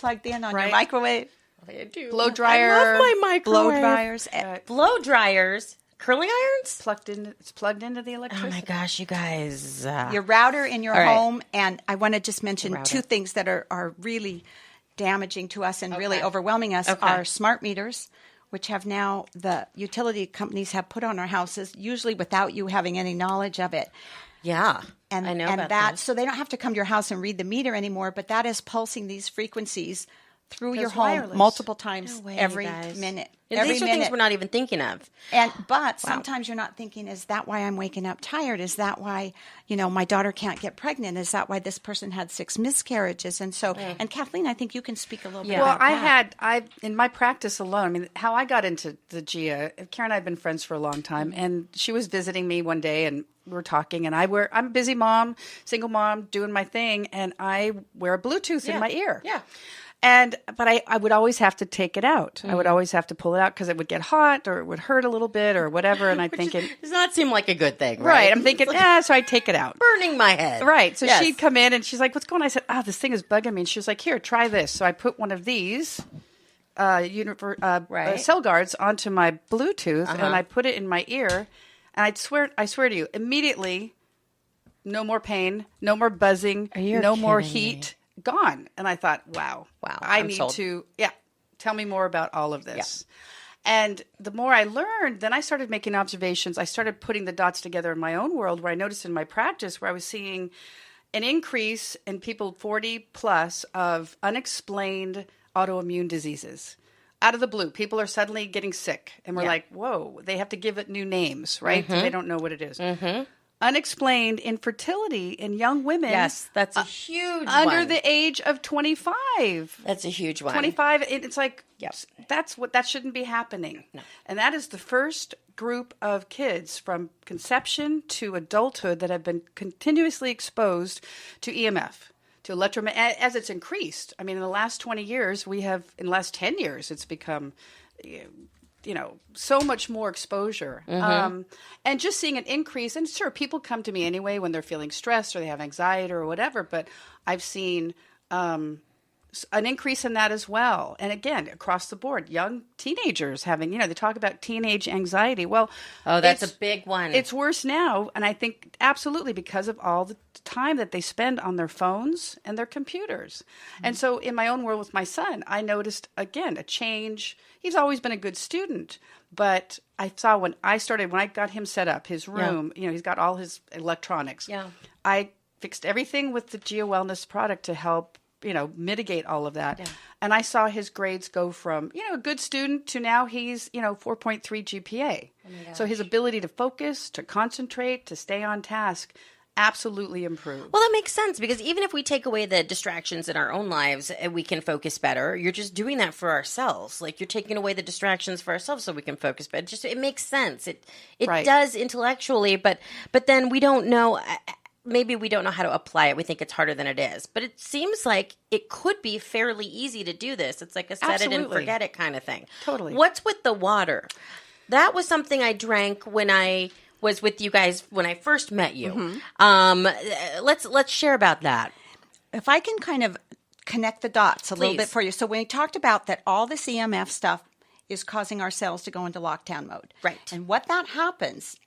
plugged in on your microwave. I do. Blow dryer. I love my microwave. Blow dryers. Blow dryers. Curling irons? It's plugged into the electricity. Oh my gosh, you guys. Your router in your All right. home. And I want to just mention two things that are really damaging to us and really overwhelming us are smart meters, which have now the utility companies have put on our houses, usually without you having any knowledge of it. Yeah, And, I know and about that, those. so they don't have to come to your house and read the meter anymore, but that is pulsing these frequencies through your home wireless. multiple times No way, every guys. minute. And every these are minute. things we're not even thinking of. But sometimes you're not thinking, is that why I'm waking up tired? Is that why, my daughter can't get pregnant? Is that why this person had 6 miscarriages? And so, and Kathleen, I think you can speak a little bit Well, about that. I in my practice alone, I mean, how I got into the Gia, Caren and I have been friends for a long time, and she was visiting me one day, and we were talking, and I'm a busy mom, single mom, doing my thing, and I wear a Bluetooth in my ear. Yeah. But I would always have to take it out. I would always have to pull it out because it would get hot or it would hurt a little bit or whatever. And I'm thinking, Does not seem like a good thing, right? right. I'm thinking, so I take it out. Burning my head. Right. So Yes. she'd come in and she's like, what's going on? I said, this thing is bugging me. And she was like, here, try this. So I put one of these cell guards onto my Bluetooth and I put it in my ear. And I swear to you, immediately, no more pain, no more buzzing, no more heat. Gone. And I thought, wow, I I'm need sold. to, tell me more about all of this. Yeah. And the more I learned, then I started making observations. I started putting the dots together in my own world where I noticed in my practice where I was seeing an increase in people 40 plus of unexplained autoimmune diseases. Out of the blue, people are suddenly getting sick. And we're like, whoa, they have to give it new names, right? They don't know what it is. Unexplained infertility in young women. Yes, that's a huge under one. the age of 25. That's a huge one. 25. It's like, that shouldn't be happening. No. And that is the first group of kids from conception to adulthood that have been continuously exposed to EMF, to electromagnetic, as it's increased. I mean, in the last 20 years, in the last 10 years, it's become, so much more exposure. And just seeing an increase, and sure, people come to me anyway when they're feeling stressed or they have anxiety or whatever, but I've seen an increase in that as well. And again, across the board, young teenagers having, they talk about teenage anxiety. Well, that's a big one. It's worse now. And I think absolutely because of all the time that they spend on their phones and their computers. And so in my own world with my son, I noticed, again, a change. He's always been a good student, but I saw when I got him set up, his room, he's got all his electronics. Yeah. I fixed everything with the Gia Wellness product to help mitigate all of that. Yeah. And I saw his grades go from, a good student to now he's, 4.3 GPA. Oh so his ability to focus, to concentrate, to stay on task absolutely improved. Well, that makes sense because even if we take away the distractions in our own lives, we can focus better. You're just doing that for ourselves. Like you're taking away the distractions for ourselves so we can focus better. It makes sense. It does intellectually, but then we don't know. Maybe we don't know how to apply it. We think it's harder than it is. But it seems like it could be fairly easy to do this. It's like a set it and forget it kind of thing. Totally. What's with the water? That was something I drank when I was with you guys when I first met you. Let's share about that. If I can kind of connect the dots a little bit for you. So when we talked about that all this EMF stuff is causing our cells to go into lockdown mode. Right. And what that happens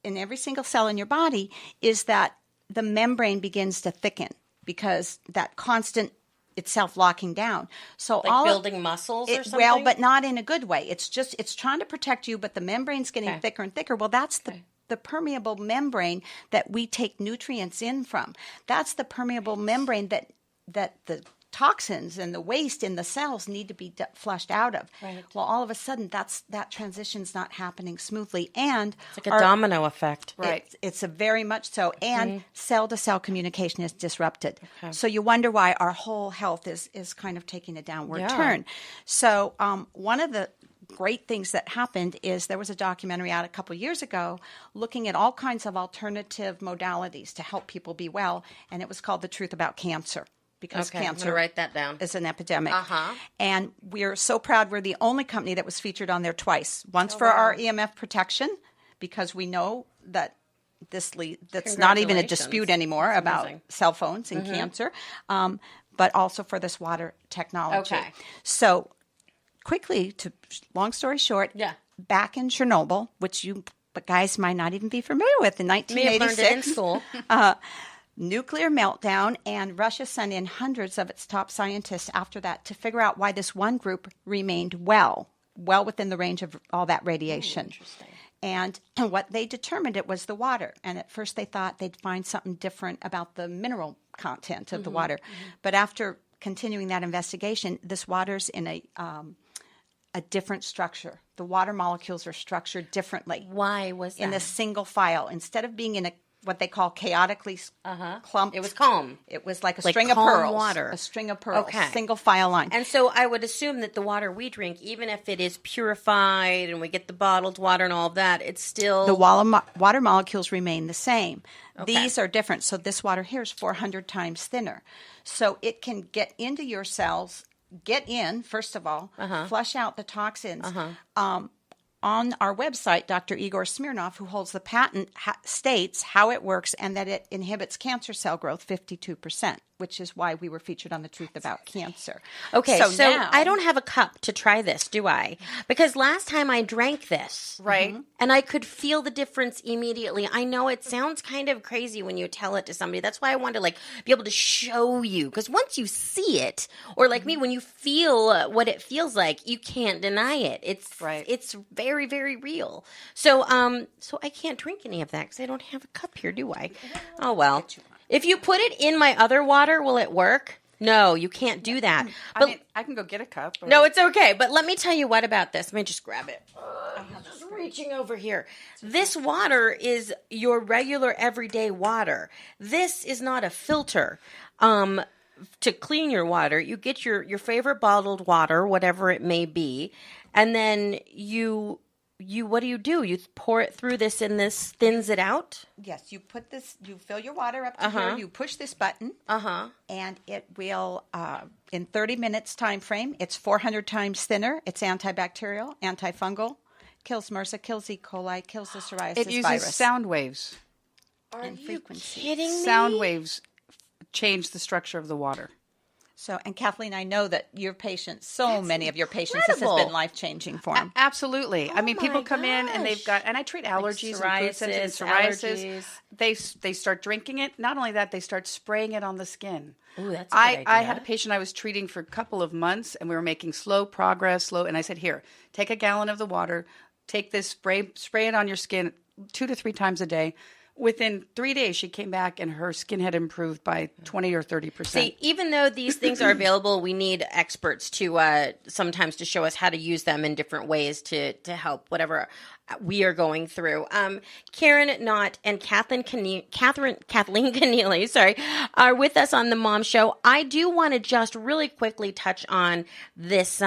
in every single cell in your body is that the membrane begins to thicken because that constant itself locking down. So like building muscles or something? Well, but not in a good way. It's trying to protect you, but the membrane's getting thicker and thicker. Well, that's the permeable membrane that we take nutrients in from. That's the permeable membrane that the toxins and the waste in the cells need to be flushed out of. Right. Well, all of a sudden, that transition's not happening smoothly, and it's like a domino effect. Right. It's a very much so, and cell-to-cell communication is disrupted. Okay. So you wonder why our whole health is kind of taking a downward turn. So one of the great things that happened is there was a documentary out a couple years ago looking at all kinds of alternative modalities to help people be well, and it was called The Truth About Cancer. Because cancer I'm gonna write that down. Is an epidemic. And we're so proud we're the only company that was featured on there twice. Once for our EMF protection, because we know that that's not even a dispute anymore about cell phones and cancer. but also for this water technology. Okay. So quickly, long story short, back in Chernobyl, which you guys might not even be familiar with, in 1986. May have learned it in school. Nuclear meltdown, and Russia sent in hundreds of its top scientists after that to figure out why this one group remained well within the range of all that radiation. Interesting. And what they determined, it was the water. And at first they thought they'd find something different about the mineral content of the water. But after continuing that investigation, this water's in a different structure. The water molecules are structured differently. Why was that? In a single file. Instead of being in what they call chaotically clumped. It was calm. It was like a string of pearls. Water. A string of pearls. Okay. Single file line. And so I would assume that the water we drink, even if it is purified and we get the bottled water and all of that, it's still... The water molecules remain the same. Okay. These are different. So this water here is 400 times thinner. So it can get into your cells, get in, first of all, flush out the toxins. On our website, Dr. Igor Smirnov, who holds the patent, states how it works and that it inhibits cancer cell growth 52%, which is why we were featured on The Truth About Cancer. Okay, so now, I don't have a cup to try this, do I? Because last time I drank this, Right. and I could feel the difference immediately. I know it sounds kind of crazy when you tell it to somebody. That's why I want to be able to show you. Because once you see it, or like me, when you feel what it feels like, you can't deny it. It's very, very real. So I can't drink any of that because I don't have a cup here, do I? Oh well. If you put it in my other water, will it work? No, you can't do that. But I can go get a cup. no, it's okay. But let me tell you what about this. Let me just grab it. I'm just reaching over here. This water is your regular everyday water. This is not a filter. To clean your water, you get your favorite bottled water, whatever it may be, and then you what do? You pour it through this and this thins it out? Yes, you fill your water up to here, you push this button, and it will, in 30 minutes time frame, it's 400 times thinner, it's antibacterial, antifungal, kills MRSA, kills E. coli, kills the psoriasis It uses virus. sound waves. Are you frequency. kidding me? Sound waves change the structure of the water. So, and Kathleen, I know that your patients, many of your patients, this has incredible. been life-changing for them. Absolutely. I mean, people my come in and they've got, and I treat allergies and food sensitive psoriasis. They start drinking it. Not only that, they start spraying it on the skin. Ooh, that's a good idea. I had a patient I was treating for a couple of months, and we were making slow progress, and I said, here, take a gallon of the water, take this, spray it on your skin 2 to 3 times a day. Within 3 days, she came back and her skin had improved by 20 or 30%. See, even though these things are available, we need experts to sometimes to show us how to use them in different ways to help whatever we are going through. Caren Knott and Kathleen Kenneally, are with us on the Mom Show. I do want to just really quickly touch on this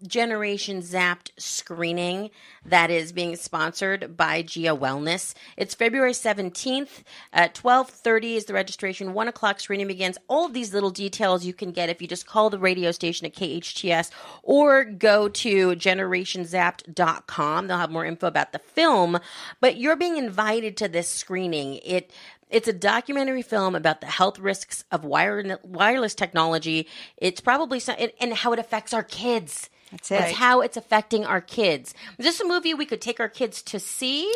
Generation Zapped screening that is being sponsored by Gia Wellness. It's February 17th at 12:30 is the registration. 1 o'clock screening begins. All of these little details you can get if you just call the radio station at KHTS or go to generationzapped.com. They'll have more info about the film, but you're being invited to this screening. It's a documentary film about the health risks of wireless technology. It's probably and how it affects our kids. That's it. It's how it's affecting our kids. Is this a movie we could take our kids to see?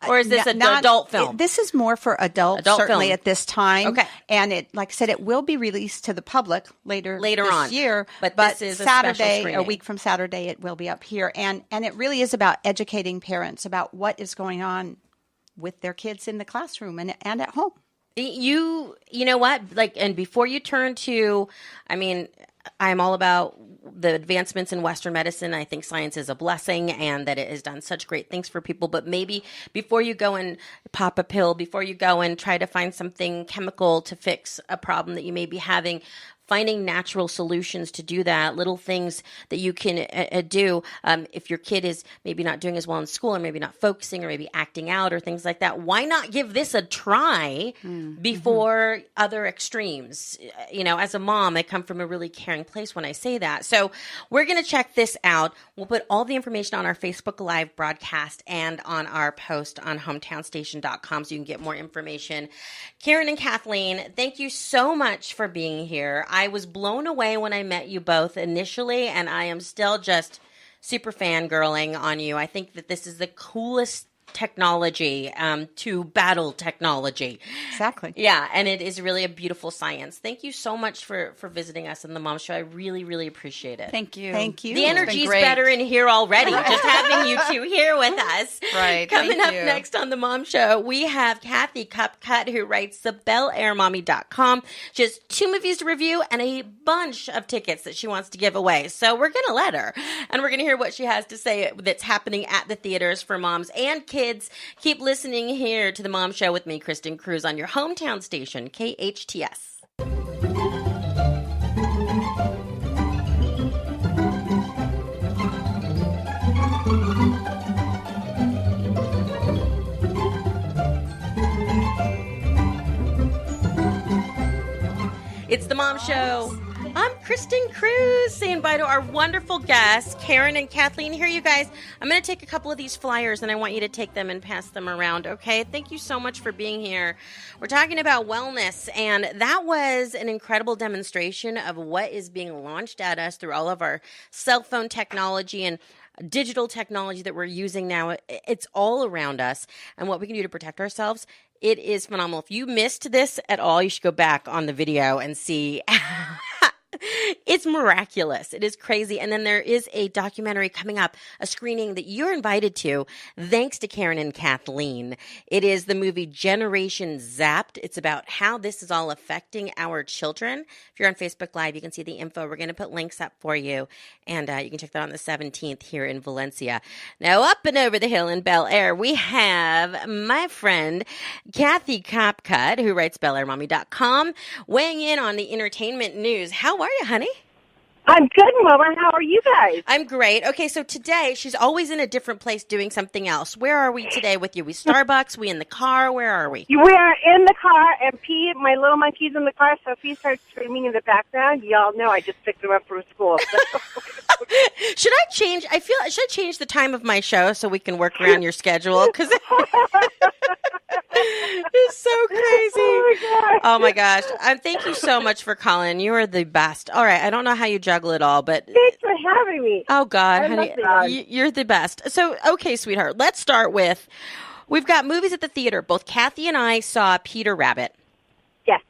Or is this an adult film? This is more for adults, certainly film. At this time. Okay. And it, like I said, it will be released to the public later this on year. But this is Saturday, a week from Saturday, it will be up here. And it really is about educating parents about what is going on with their kids in the classroom and at home. You know what? And before you turn to, I'm all about the advancements in Western medicine. I think science is a blessing and that it has done such great things for people. But maybe before you go and pop a pill, before you go and try to find something chemical to fix a problem that you may be having, finding natural solutions to do that, little things that you can do. If your kid is maybe not doing as well in school or maybe not focusing or maybe acting out or things like that, why not give this a try before other extremes? As a mom, I come from a really caring place when I say that. So we're going to check this out. We'll put all the information on our Facebook Live broadcast and on our post on hometownstation.com so you can get more information. Caren and Kathleen, thank you so much for being here. I was blown away when I met you both initially, and I am still just super fangirling on you. I think that this is the coolest technology to battle technology. Exactly. Yeah, and it is really a beautiful science. Thank you so much for visiting us on the Mom Show. I really, really appreciate it. Thank you. Thank you. The energy's better in here already, just having you two here with us. Right. Coming up next on the Mom Show, we have Kathy Copcutt, who writes the BelAirMommy.com. She has 2 movies to review and a bunch of tickets that she wants to give away. So we're going to let her, and we're going to hear what she has to say that's happening at the theaters for moms and kids. Keep listening here to the Mom Show with me, Kristen Cruz, on your hometown station, KHTS. It's the Mom Show. I'm Kristen Cruz, saying bye to our wonderful guests, Caren and Kathleen. Here, you guys, I'm going to take a couple of these flyers, and I want you to take them and pass them around, okay? Thank you so much for being here. We're talking about wellness, and that was an incredible demonstration of what is being launched at us through all of our cell phone technology and digital technology that we're using now. It's all around us, and what we can do to protect ourselves. It is phenomenal. If you missed this at all, you should go back on the video and see. It's miraculous. It is crazy. And then there is a documentary coming up, a screening that you're invited to, thanks to Caren and Kathleen. It is the movie Generation Zapped. It's about how this is all affecting our children. If you're on Facebook Live, you can see the info. We're going to put links up for you, and you can check that on the 17th here in Valencia. Now, up and over the hill in Bel Air, we have my friend Kathy Copcutt, who writes BelAirMommy.com, weighing in on the entertainment news. How are you, honey? I'm good, Mama. How are you guys? I'm great. Okay, so today, she's always in a different place doing something else. Where are we today with you? We Starbucks? We in the car? Where are we? We're in the car, and my little monkey's in the car, so if he starts screaming in the background, y'all know I just picked him up from school. Should I change the time of my show so we can work around your schedule? Because it's so crazy. Oh, my gosh. Thank you so much for calling. You are the best. All right, I don't know how you juggle it all, but thanks for having me. Oh, God, honey, you're the best. So, okay, sweetheart, let's start with, we've got movies at the theater. Both Kathy and I saw Peter Rabbit. Yes.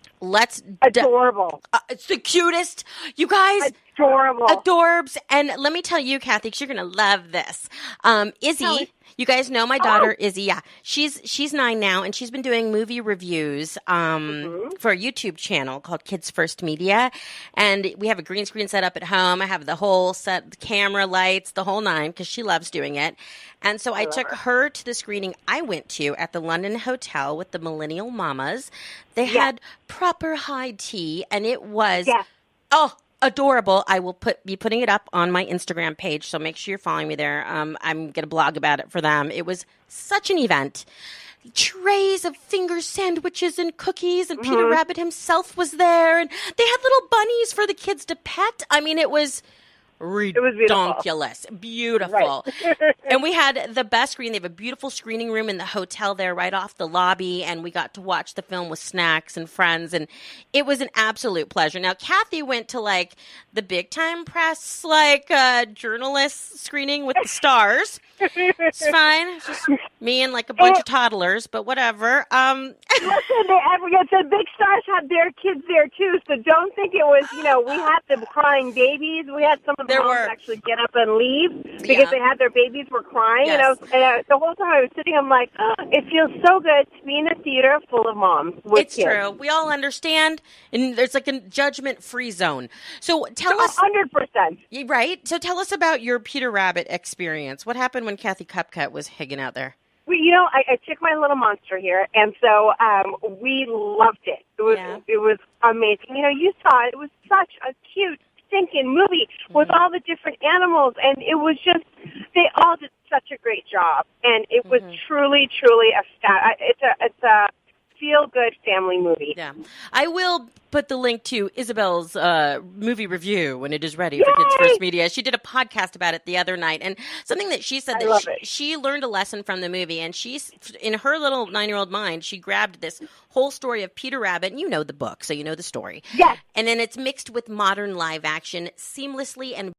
Adorable. It's the cutest. You guys. Adorable. Adorbs. And let me tell you, Kathy, because you're going to love this. Izzy. You guys know my daughter, Izzy. Yeah, she's 9 now, and she's been doing movie reviews for a YouTube channel called Kids First Media. And we have a green screen set up at home. I have the whole set, the camera, lights, the whole 9, because she loves doing it. And so I took her to the screening I went to at the London Hotel with the Millennial Mamas. They had proper high tea, and it was adorable. I will be putting it up on my Instagram page, so make sure you're following me there. I'm going to blog about it for them. It was such an event. Trays of finger sandwiches and cookies, and Peter Rabbit himself was there, and they had little bunnies for the kids to pet. I mean, it was ridiculous. Beautiful. Right. And we had the best screen. They have a beautiful screening room in the hotel there right off the lobby, and we got to watch the film with snacks and friends, and it was an absolute pleasure. Now, Kathy went to, like, the big-time press, like, journalist screening with the stars. It's fine. It's just me and, like, a bunch of toddlers, but whatever. Listen, the big stars had their kids there, too, so don't think it was, we had the crying babies. We had some of the moms actually get up and leave because they had their babies were crying. And the whole time I was sitting, I'm like, it feels so good to be in a theater full of moms with kids. It's true. We all understand, and there's like a judgment-free zone. So tell us. 100%. Right? So tell us about your Peter Rabbit experience. What happened when Kathy Copcutt was hanging out there? Well, I took my little monster here, and so we loved it. It was amazing. You saw it. It was such a cute, stinking movie with all the different animals, and it was just, they all did such a great job, and it was truly, truly it's a feel-good family movie. Yeah. I will put the link to Isabel's movie review when it is ready for Kids First Media. She did a podcast about it the other night, and something that she said that she learned a lesson from the movie, and she's in her little 9-year-old mind, she grabbed this whole story of Peter Rabbit, and you know the book, so you know the story. Yes. And then it's mixed with modern live action seamlessly and